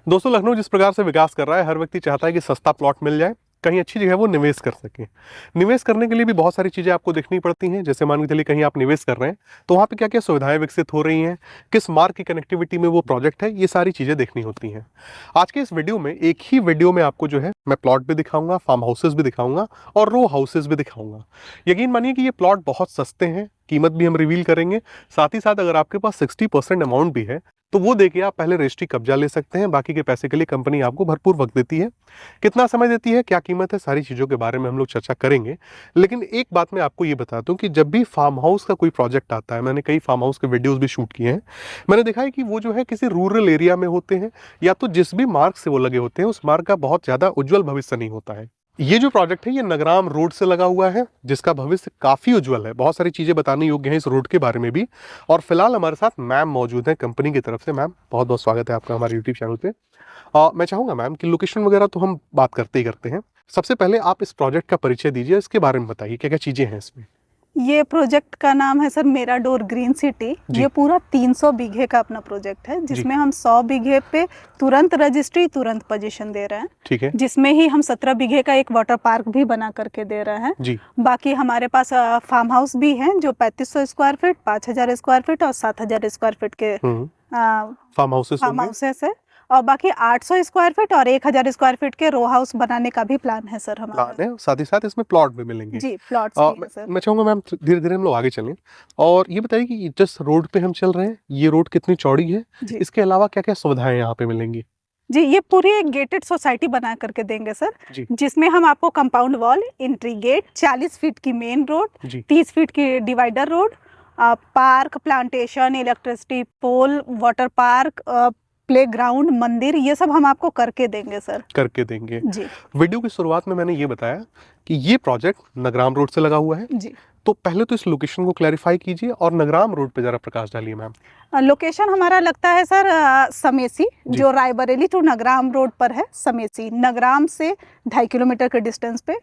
दोस्तों, लखनऊ जिस प्रकार से विकास कर रहा है, हर व्यक्ति चाहता है कि सस्ता प्लॉट मिल जाए, कहीं अच्छी जगह वो निवेश कर सके। निवेश करने के लिए भी बहुत सारी चीज़ें आपको देखनी पड़ती हैं। जैसे मान के चलिए कहीं आप निवेश कर रहे हैं तो वहाँ पे क्या क्या सुविधाएं विकसित हो रही हैं, किस मार्ग की कनेक्टिविटी में वो प्रोजेक्ट है, ये सारी चीज़ें देखनी होती हैं। आज के इस वीडियो में, एक ही वीडियो में आपको जो है मैं प्लॉट भी दिखाऊंगा, फार्म हाउसेस भी दिखाऊंगा और रो हाउसेस भी दिखाऊंगा। यकीन मानिए कि ये प्लॉट बहुत सस्ते हैं, कीमत भी हम रिवील करेंगे। साथ ही साथ अगर आपके पास 60% अमाउंट भी है तो वो देके आप पहले रजिस्ट्री कब्जा ले सकते हैं। बाकी के पैसे के लिए कंपनी आपको भरपूर वक्त देती है। कितना समय देती है, क्या कीमत है, सारी चीज़ों के बारे में हम लोग चर्चा करेंगे। लेकिन एक बात मैं आपको ये बता दूं कि जब भी फार्म हाउस का कोई प्रोजेक्ट आता है, मैंने कई फार्म हाउस के वीडियोस भी शूट किए हैं, मैंने देखा है कि वो जो है किसी रूरल एरिया में होते हैं या तो जिस भी मार्ग से वो लगे होते हैं उस मार्ग का बहुत ज़्यादा उज्जवल भविष्य नहीं होता है। ये जो प्रोजेक्ट है ये नगराम रोड से लगा हुआ है, जिसका भविष्य काफी उज्जवल है। बहुत सारी चीजें बताने योग्य हैं इस रोड के बारे में भी। और फिलहाल हमारे साथ मैम मौजूद है कंपनी की तरफ से। मैम, बहुत बहुत स्वागत है आपका हमारे यूट्यूब चैनल पे। मैं चाहूंगा मैम कि लोकेशन वगैरह तो हम बात करते ही करते हैं। सबसे पहले आप इस प्रोजेक्ट का परिचय दीजिए, इसके बारे में बताइए क्या क्या चीजें हैं इसमें। ये प्रोजेक्ट का नाम है सर मेराडोर ग्रीन सिटी। ये पूरा 300 बीघे का अपना प्रोजेक्ट है, जिसमें हम 100 बीघे पे तुरंत रजिस्ट्री तुरंत पोजीशन दे रहे हैं। ठीक है। जिसमें ही हम 17 बीघे का एक वाटर पार्क भी बना करके दे रहे हैं जी। बाकी हमारे पास फार्म हाउस भी हैं जो 3500 स्क्वायर फीट, 5000 स्क्वायर फीट और 7000 स्क्वायर फीट के फार्म हाउसेस है। और बाकी 800 स्क्वायर फीट और 1000 स्क्वायर फीट के रो हाउस बनाने का भी प्लान है सर हमारा। प्लान है, साथ ही साथ इसमें प्लॉट भी मिलेंगे। जी, प्लॉट्स भी हैं सर। मैं चाहूंगा मैम धीरे धीरे हम लोग आगे चलें और ये बताइए कि जिस रोड पे हम चल रहे हैं ये रोड कितनी चौड़ी है, इसके अलावा क्या क्या सुविधाएं यहाँ पे मिलेंगी। जी, ये पूरी एक गेटेड सोसाइटी बना करके देंगे सर, जिसमें हम आपको compound wall, entry gate, 40 feet की मेन रोड, 30 फीट की divider road, park, plantation, electricity pole, water park, playground, मंदिर, ये सब हम आपको करके देंगे सर। करके देंगे जी। वीडियो की शुरुआत में मैंने ये बताया कि ये प्रोजेक्ट नगराम रोड से लगा हुआ है जी। तो पहले तो इस लोकेशन को क्लैरिफाई कीजिए और नगराम रोड पे जरा प्रकाश डालिए मैम। लोकेशन हमारा लगता है सर समेसी, जो रायबरेली टू नगराम रोड पर है। समेसी नगराम से 2.5 किलोमीटर के डिस्टेंस पे।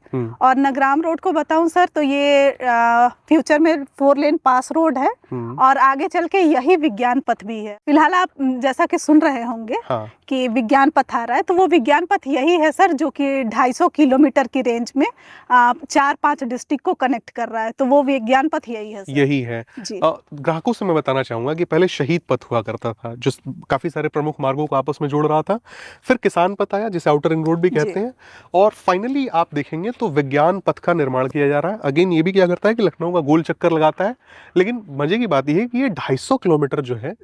और नगराम रोड को बताऊं सर तो ये फ्यूचर में 4 लेन पास रोड है और आगे चल के यही विज्ञान पथ भी है। फिलहाल आप जैसा कि सुन रहे होंगे कि विज्ञान पथ आ रहा है, तो वो विज्ञान पथ यही है सर, जो कि 250 किलोमीटर की रेंज में 4-5 डिस्ट्रिक्ट को कनेक्ट कर रहा है। तो वो विज्ञान पथ यही है सर। यही है। ग्राहकों से मैं बताना चाहूंगा कि पहले शहीद पथ हुआ करता था जो काफी सारे प्रमुख मार्गों को आपस में जोड़ रहा था। फिर किसान पथ आया जिसे आउटर रिंग रोड भी कहते हैं। और फाइनली आप देखेंगे तो विज्ञान पथ का निर्माण किया जा रहा है। अगेन ये भी क्या करता है कि लखनऊ का गोल चक्कर लगाता है। लेकिन मजे की बात यह है कि ये 250 किलोमीटर जो है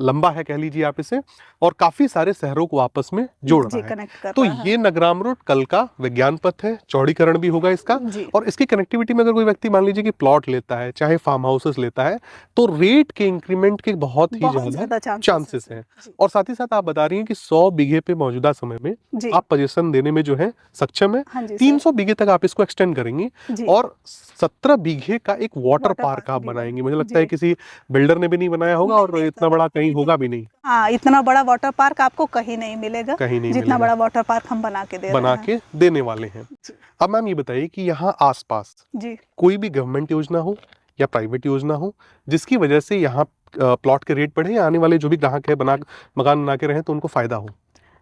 लंबा है, कह लीजिए आप इसे, और काफी सारे शहरों को आपस में जोड़ रहा है। तो ये नगराम रोड कल का विज्ञान पथ है, चौड़ीकरण भी होगा इसका। और इसकी कनेक्टिविटी में अगर कोई व्यक्ति मान लीजिए कि प्लॉट लेता है, चाहे फार्म हाउसेस लेता है, तो रेट के इंक्रीमेंट के बहुत ही ज्यादा चांसेस हैं। और साथ ही साथ आप बता रही हैं कि 100 बीघे पे मौजूदा समय में आप पोजीशन देने में जो है सक्षम है। 300 बीघे तक आप इसको एक्सटेंड करेंगी और 17 बीघे का एक वाटर पार्क आप बनाएंगे। मुझे लगता है किसी बिल्डर ने भी नहीं बनाया होगा और इतना बड़ा कहीं होगा भी नहीं। हाँ, इतना बड़ा वाटर पार्क आपको कहीं नहीं मिलेगा, कहीं नहीं जितना बड़ा वाटर पार्क हम बना के देने वाले हैं। अब मैम ये बताइए कि यहाँ आसपास कोई भी गवर्नमेंट योजना हो या प्राइवेट योजना हो जिसकी वजह से यहाँ प्लॉट के रेट बढ़े या आने वाले जो भी ग्राहक है मकान बना के रहे तो उनको फायदा हो।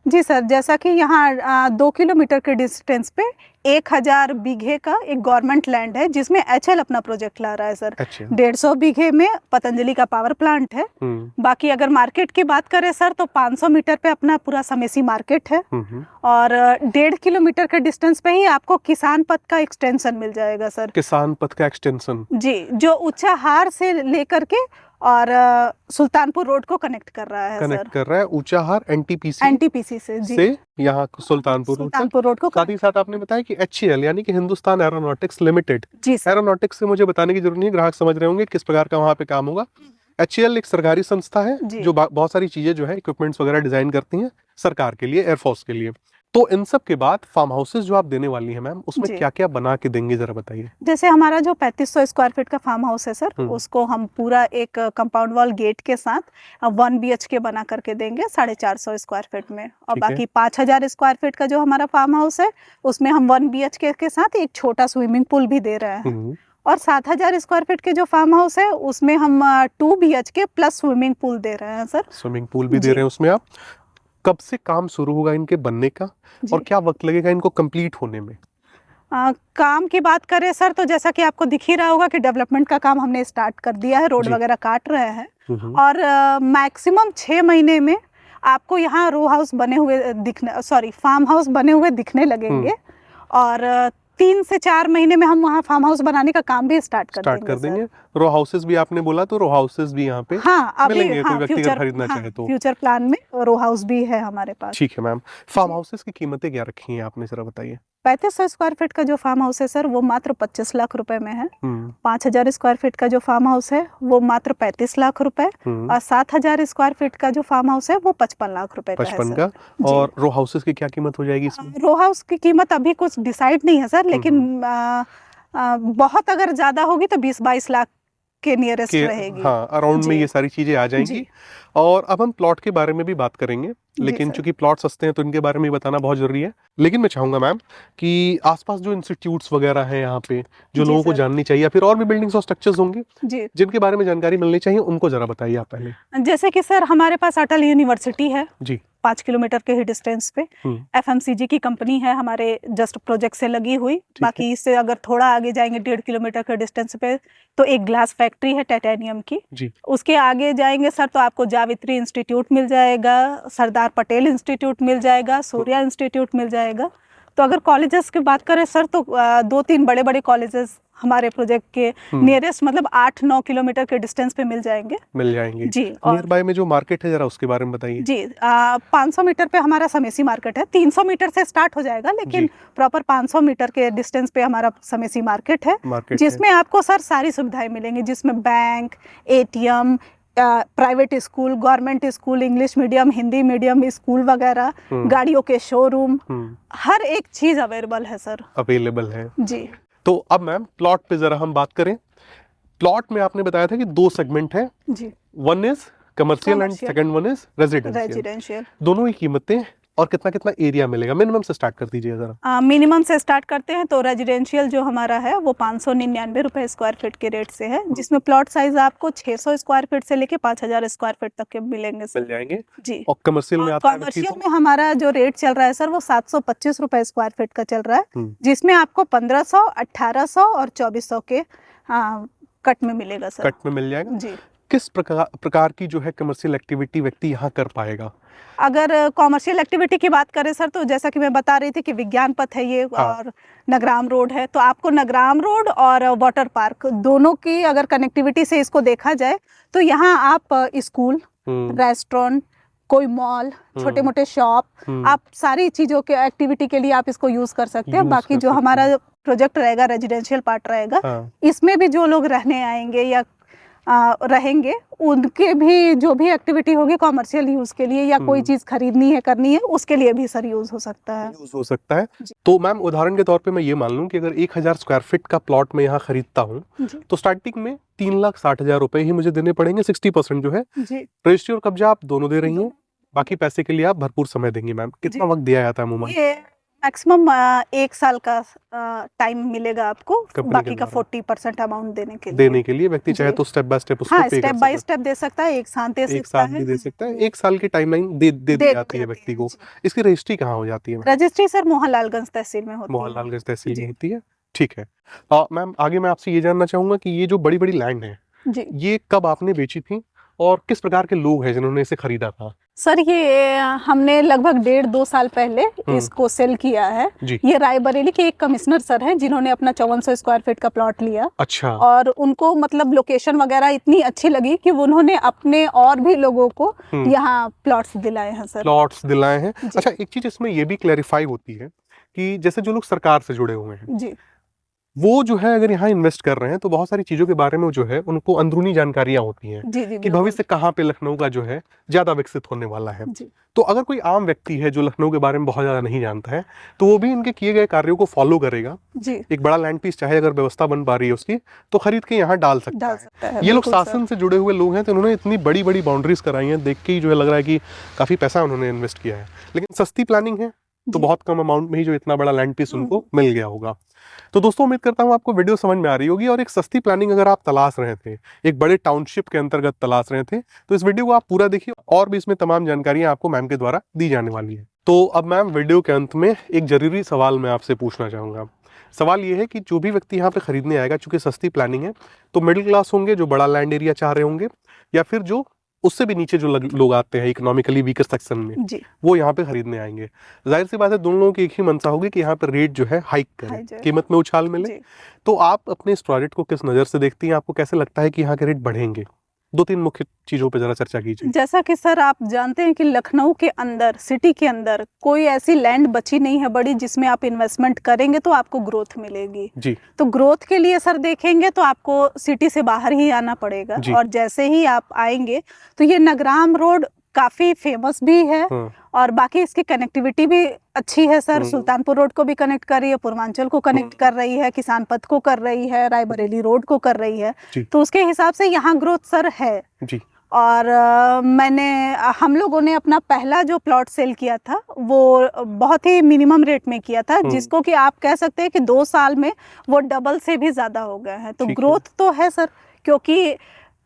जी सर, जैसा कि यहाँ 2 किलोमीटर के डिस्टेंस पे 1000 बीघे का एक गवर्नमेंट लैंड है, जिसमें HL अपना प्रोजेक्ट ला रहा है सर। 150 बीघे में पतंजलि का पावर प्लांट है। बाकी अगर मार्केट की बात करें सर तो 500 मीटर पे अपना पूरा समेसी मार्केट है। और 1.5 किलोमीटर के डिस्टेंस पे ही आपको किसान पथ का एक्सटेंशन मिल जाएगा सर। किसान पथ का एक्सटेंशन जी, जो ऊंचाहार से लेकर के और सुल्तानपुर रोड को कनेक्ट कर रहा है। ऊंचाहार एनटीपीसी से यहाँ सुल्तानपुर रोड को। साथ ही साथ आपने बताया कि HAL यानी कि हिंदुस्तान एरोनॉटिक्स लिमिटेड। एरोनॉटिक्स से मुझे बताने की जरूरत नहीं है, ग्राहक समझ रहे होंगे किस प्रकार का वहाँ पे काम होगा। HAL एक सरकारी संस्था है जो बहुत सारी चीजें जो है इक्विपमेंट्स वगैरह डिजाइन करती हैं सरकार के लिए, एयरफोर्स के लिए। तो इन सब के बाद फार्म हाउसेस जो आप देने वाली हैं मैम, उसमें क्या क्या बना के देंगे जरा बताइए। जैसे हमारा जो 3500 स्क्वायर फीट का फार्म हाउस है सर, उसको हम पूरा एक कंपाउंड वॉल गेट के साथ 1 BHK बना करके देंगे 450 स्क्वायर फीट में। और बाकी 5000 स्क्वायर फीट का जो हमारा फार्म हाउस है उसमें हम 1 BHK के साथ एक छोटा स्विमिंग पूल भी दे रहे हैं। और 7000 स्क्वायर फीट के जो फार्म हाउस है उसमें हम 2 BHK प्लस स्विमिंग पूल दे रहे हैं सर। स्विमिंग पूल भी दे रहे हैं उसमें आप। कब से काम शुरू होगा इनके बनने का और क्या वक्त लगेगा इनको कंप्लीट होने में? काम की बात करें सर तो जैसा कि आपको दिख ही रहा होगा कि डेवलपमेंट का काम हमने स्टार्ट कर दिया है, रोड वगैरह काट रहे हैं और मैक्सिमम 6 महीने में आपको यहाँ रो हाउस बने हुए फार्म हाउस बने हुए दिखने लगेंगे और 3 से 4 महीने में हम वहाँ फार्म हाउस बनाने का काम भी स्टार्ट कर देंगे। रो हाउसेस भी आपने बोला, तो रो हाउसेस भी यहाँ पे मिलेंगे, कोई व्यक्ति अगर खरीदना चाहे तो। फ्यूचर प्लान में रो हाउस भी है हमारे पास। ठीक है मैम, फार्म हाउसेस की कीमतें क्या रखी हैं आपने, जरा बताइए। 3500 स्क्वायर फीट का जो फार्म हाउस है सर वो मात्र 25 लाख रुपए में है। 5000 स्क्वायर फीट का जो फार्म हाउस है वो मात्र 35 लाख रुपए और 7000 स्क्वायर फीट का जो फार्म हाउस है वो 55 लाख रुपए का है 55 का। और रो हाउसेस की क्या कीमत हो जाएगी इसमें? रो हाउस की कीमत अभी कुछ डिसाइड नहीं है सर, लेकिन बहुत अगर ज्यादा होगी तो 20-22 लाख के नियरेस्ट रहेगी। हाँ, अराउंड में ये सारी चीजें आ जाएंगी। और अब हम प्लॉट के बारे में भी बात करेंगे, लेकिन चूंकि प्लॉट सस्ते हैं तो इनके बारे में बताना बहुत जरूरी है। लेकिन मैं चाहूंगा मैम कि आसपास जो इंस्टीट्यूट्स वगैरह हैं यहाँ पे जो लोगों को जाननी चाहिए, या फिर और भी बिल्डिंग्स और स्ट्रक्चर्स होंगे जिनके बारे में जानकारी मिलनी चाहिए, उनको जरा बताइए आप पहले। जैसे कि सर हमारे पास अटल यूनिवर्सिटी है जी, 5 किलोमीटर के ही डिस्टेंस पे। FMCG की कंपनी है हमारे जस्ट प्रोजेक्ट से लगी हुई। बाकी इससे अगर थोड़ा आगे जाएंगे 1.5 किलोमीटर के डिस्टेंस पे तो एक ग्लास फैक्ट्री है टाइटेनियम की जी। उसके आगे जाएंगे सर तो आपको जावित्री इंस्टीट्यूट मिल जाएगा, सरदार पटेल इंस्टीट्यूट मिल जाएगा, सूर्या इंस्टीट्यूट मिल जाएगा। तो अगर कॉलेजेस की बात करें सर तो 2-3 बड़े बड़े कॉलेजेस हमारे प्रोजेक्ट के नियरेस्ट मतलब 8-9 किलोमीटर के डिस्टेंस पे मिल जाएंगे जी। नियर बाय में जो मार्केट है जरा उसके बारे में बताइए जी। 500 मीटर पे हमारा समेसी मार्केट है। 300 मीटर से स्टार्ट हो जाएगा, लेकिन प्रॉपर 500 मीटर के डिस्टेंस पे हमारा समेसी मार्केट है, जिसमें आपको सर सारी सुविधाएं मिलेंगी, जिसमें bank, ATM, private school, government school, English medium, Hindi medium school वगैरह, गाड़ियों के शोरूम, हर एक चीज अवेलेबल है सर, अवेलेबल है जी। तो अब मैम प्लॉट पे जरा हम बात करें। प्लॉट में आपने बताया था कि 2 सेगमेंट है जी, one is commercial and second one is residential. दोनों ही कीमतें और कितना कितना एरिया मिलेगा, मिनिमम से स्टार्ट कर दीजिए जरा। मिनिमम से स्टार्ट करते हैं तो रेजिडेंशियल जो हमारा है वो 599 रुपए स्क्वायर फीट के रेट से है, जिसमें प्लॉट साइज आपको 600 स्क्वायर फीट से लेके 5000 स्क्वायर फीट तक के मिलेंगे, मिल जाएंगे जी। और कमर्शियल में आता है, कमर्शियल में हमारा जो रेट चल रहा है सर वो 725 रुपए स्क्वायर फीट का चल रहा है, जिसमें आपको 1500, 1800 और 2400 के कट में मिलेगा सर। कट में मिल जाएगा जी। किस प्रकार की जो है कमर्शियल एक्टिविटी व्यक्ति यहाँ कर पाएगा? अगर कॉमर्शियल एक्टिविटी की बात करें सर तो जैसा कि मैं बता रही थी कि विज्ञान पथ है ये और नगराम रोड है, तो आपको नगराम रोड और वाटर पार्क दोनों की अगर कनेक्टिविटी से इसको देखा जाए तो यहाँ आप स्कूल, रेस्टोरेंट, कोई मॉल, छोटे मोटे शॉप, आप सारी चीजों के एक्टिविटी के लिए आप इसको यूज कर सकते हैं। बाकी जो हमारा प्रोजेक्ट रहेगा रेजिडेंशियल पार्ट रहेगा, इसमें भी जो लोग रहने आएंगे या रहेंगे उनके भी जो भी एक्टिविटी होगी कॉमर्शियल यूज के लिए या कोई चीज खरीदनी है करनी है उसके लिए भी सर यूज हो सकता है। यूज हो सकता है। तो मैम उदाहरण के तौर पे मैं ये मान लूं कि अगर 1000 स्क्वायर फीट का प्लॉट मैं यहाँ खरीदता हूँ तो स्टार्टिंग में 3,60,000 रुपए ही मुझे देने पड़ेंगे। 60% जो है रजिस्ट्री और कब्जा आप दोनों दे रही हैं, बाकी पैसे के लिए आप भरपूर समय देंगे। मैम कितना वक्त दिया जाता है अमूमन? मैक्सिमम 1 साल का टाइम मिलेगा आपको, बाकी का 40% अमाउंट देने के लिए व्यक्ति चाहे तो स्टेप बाय स्टेप उसको पे स्टेप बाय स्टेप दे सकता है, एक साथ दे सकता है। 1 साल की टाइमलाइन दे दी जाती है व्यक्ति को। इसकी रजिस्ट्री कहाँ हो जाती है? रजिस्ट्री सर मोहनलालगंज तहसील में होती है। मोहनलालगंज तहसील में होती है, ठीक है। मैम आगे मैं आपसे ये जानना चाहूंगा कि ये जो बड़ी बड़ी लैंड है ये कब आपने बेची थी और किस प्रकार के लोग हैं जिन्होंने इसे खरीदा था? सर ये हमने लगभग 1.5-2 साल पहले इसको सेल किया है। ये रायबरेली के एक कमिश्नर सर हैं जिन्होंने अपना 5400 स्क्वायर फीट का प्लॉट लिया। अच्छा। और उनको मतलब लोकेशन वगैरह इतनी अच्छी लगी कि उन्होंने अपने और भी लोगों को यहाँ प्लॉट्स दिलाए हैं सर। प्लॉट्स दिलाए हैं। अच्छा, एक चीज इसमें ये भी क्लैरिफाई होती है कि जैसे जो लोग सरकार से जुड़े हुए हैं जी, वो जो है अगर यहाँ इन्वेस्ट कर रहे हैं तो बहुत सारी चीजों के बारे में जो है उनको अंदरूनी जानकारियां होती हैं कि भविष्य कहाँ पे लखनऊ का जो है ज्यादा विकसित होने वाला है। तो अगर कोई आम व्यक्ति है जो लखनऊ के बारे में बहुत ज्यादा नहीं जानता है तो वो भी इनके किए गए कार्यों को फॉलो करेगा। एक बड़ा लैंड पीस चाहे अगर व्यवस्था बन पा रही है उसकी तो खरीद के यहाँ डाल सकता है। ये लोग शासन से जुड़े हुए लोग हैं तो उन्होंने इतनी बड़ी बड़ी बाउंड्रीज कराई हैं, देख के ही जो है लग रहा है कि काफी पैसा उन्होंने इन्वेस्ट किया है। लेकिन सस्ती प्लानिंग है, तो जी। बहुत कम अमाउंट में ही जो इतना बड़ा लैंड पीस उनको हम्म। मिल गया होगा। तो दोस्तों उम्मीद करता हूँ आपको वीडियो समझ में आ रही होगी, और एक सस्ती प्लानिंग अगर आप तलाश रहे थे, एक बड़े टाउनशिप के अंतर्गत तलाश रहे थे, तो इस वीडियो को आप पूरा देखिए, और भी इसमें तमाम जानकारियां आपको मैम के द्वारा दी जाने वाली है। तो अब मैम वीडियो के अंत में एक जरूरी सवाल मैं आपसे पूछना चाहूंगा। सवाल ये है कि जो भी व्यक्ति यहाँ पे खरीदने आएगा, चूंकि सस्ती प्लानिंग है, तो मिडिल क्लास होंगे जो बड़ा लैंड एरिया चाह रहे होंगे, या फिर जो उससे भी नीचे जो लोग आते हैं इकोनॉमिकली वीकर सेक्शन में, जी। वो यहाँ पे खरीदने आएंगे। जाहिर सी बात है दोनों लोगों की एक ही मंशा होगी कि यहाँ पे रेट जो है हाइक करे, हाई जो है। कीमत में उछाल मिले। जी। तो आप अपने इस प्रोजेक्ट को किस नज़र से देखती हैं? आपको कैसे लगता है कि यहाँ के रेट बढ़ेंगे? 2-3 मुख्य चीज़ों पे जरा चर्चा कीजिए। जैसा कि सर आप जानते हैं कि लखनऊ के अंदर, सिटी के अंदर कोई ऐसी लैंड बची नहीं है बड़ी जिसमें आप इन्वेस्टमेंट करेंगे तो आपको ग्रोथ मिलेगी। जी तो ग्रोथ के लिए सर देखेंगे तो आपको सिटी से बाहर ही आना पड़ेगा, जी। और जैसे ही आप आएंगे तो ये नगराम रोड काफी फेमस भी है, हाँ, और बाकी इसकी कनेक्टिविटी भी अच्छी है सर। हम्म। सुल्तानपुर रोड को भी कनेक्ट कर रही है, पूर्वांचल को कनेक्ट कर रही है, किसान पथ को कर रही है, रायबरेली रोड को कर रही है। जी तो उसके हिसाब से यहाँ ग्रोथ सर है। जी। और हम लोगों ने अपना पहला जो प्लॉट सेल किया था वो बहुत ही मिनिमम रेट में किया था, जिसको कि आप कह सकते हैं कि 2 साल में वो डबल से भी ज़्यादा हो गया है। तो ठीक है। ग्रोथ तो है सर, क्योंकि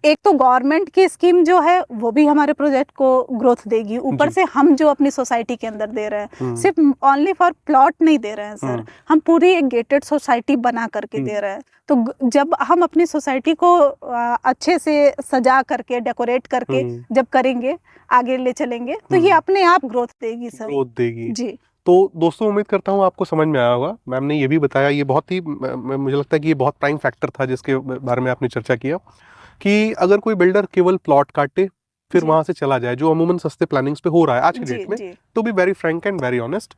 एक तो गवर्नमेंट की स्कीम जो है वो भी हमारे प्रोजेक्ट को ग्रोथ देगी, ऊपर जी। से हम जो अपनी सोसाइटी के अंदर दे रहे हैं, सिर्फ ओनली फॉर प्लॉट नहीं दे रहे हैं सर, हम पूरी एक गेटेड सोसाइटी बना करके दे रहे हैं। तो जब हम अपनी सोसाइटी को अच्छे से सजा करके, डेकोरेट करके जब करेंगे, आगे ले चलेंगे, तो ये अपने आप ग्रोथ देगी सर। ग्रोथ देगी जी। तो दोस्तों उम्मीद करता हूँ आपको समझ में आया होगा। मैम ने ये भी बताया, ये बहुत ही मुझे लगता है कि ये बहुत प्राइम फैक्टर था जिसके बारे में आपने चर्चा किया, कि अगर कोई बिल्डर केवल प्लॉट काटे फिर जी। वहां से चला जाए, जो अमूमन सस्ते प्लानिंग्स पे हो रहा है आज की जी, डेट में, जी। तो be very Frank and very honest,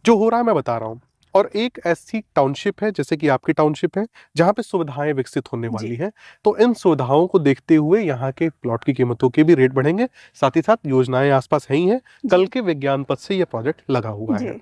जो हो रहा है मैं बता रहा हूँ। और एक ऐसी टाउनशिप है जैसे कि आपकी टाउनशिप है, जहाँ पे सुविधाएं विकसित होने वाली जी। हैं, तो इन सुविधाओं को देखते हुए यहाँ के प्लॉट की कीमतों के भी रेट बढ़ेंगे। साथ ही साथ योजनाएं आसपास है ही हैं, कल के विज्ञान पथ से ये प्रोजेक्ट लगा हुआ जी। है।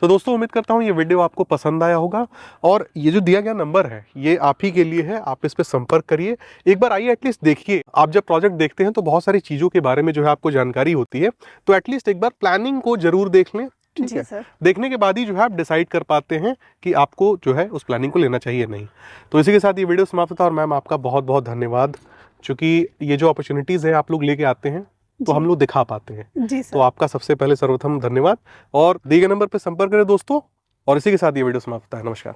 तो दोस्तों उम्मीद करता हूँ ये वीडियो आपको पसंद आया होगा, और ये जो दिया गया नंबर है ये आप ही के लिए है, आप इस पे संपर्क करिए। एक बार आइए, एटलीस्ट देखिए। आप जब प्रोजेक्ट देखते हैं तो बहुत सारी चीज़ों के बारे में जो है आपको जानकारी होती है, तो एटलीस्ट एक बार प्लानिंग को जरूर देख लें, ठीक जी है? सर। देखने के बाद ही जो है आप डिसाइड कर पाते हैं कि आपको जो है उस प्लानिंग को लेना चाहिए नहीं। तो इसी के साथ ये वीडियो समाप्त होता है, और मैम आपका बहुत बहुत धन्यवाद, क्योंकि ये जो अपॉर्चुनिटीज़ है आप लोग लेके आते हैं तो हम लोग दिखा पाते हैं। जी तो सर। आपका सबसे पहले सर्वप्रथम धन्यवाद, और दिए गए नंबर पर संपर्क करें दोस्तों। और इसी के साथ ये वीडियो समाप्त होता है। नमस्कार।